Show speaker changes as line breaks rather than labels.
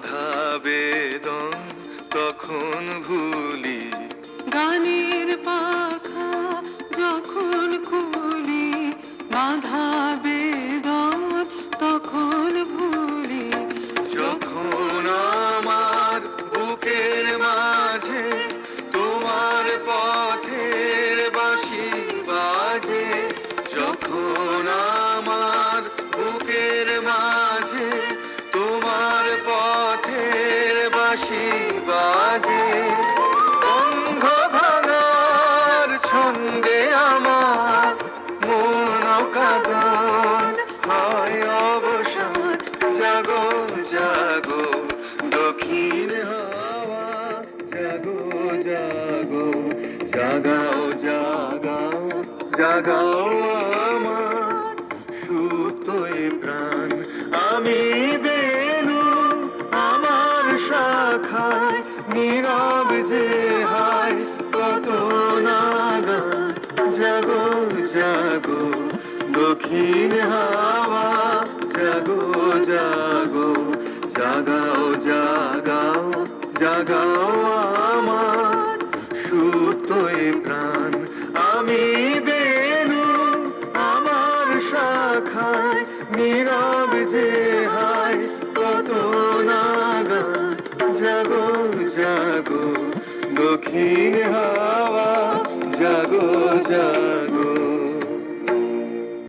বাধা বেদন তখন ভুলি,
গানের পাখা যখন খুলি, বাধা বেদন তখন ভুলি।
যখন আমার বুকের মাঝে তোমার পথের বাঁশি বাজে, যখন আমার বুকের মাঝে তোমার পথের বাঁশি বাজে, অঙ্গ ভাঙার ছন্দে আমার মন কাঁদন হয় অবসান। জাগো জাগো দক্ষিণ হাওয়া, জাগো জাগো, জাগাও জাগাও, জাগাও আমার সুপ্ত এ প্রাণ। আমি বেনু আমার শাখায় নীরব যে হায় কত নাগান। জাগো জাগো দক্ষিণ হাওয়া, জাগো জাগো, জাগাও জাগাও, জাগাও আমার সুপ্ত এ প্রাণ। আমি বেনু আমার শাখায়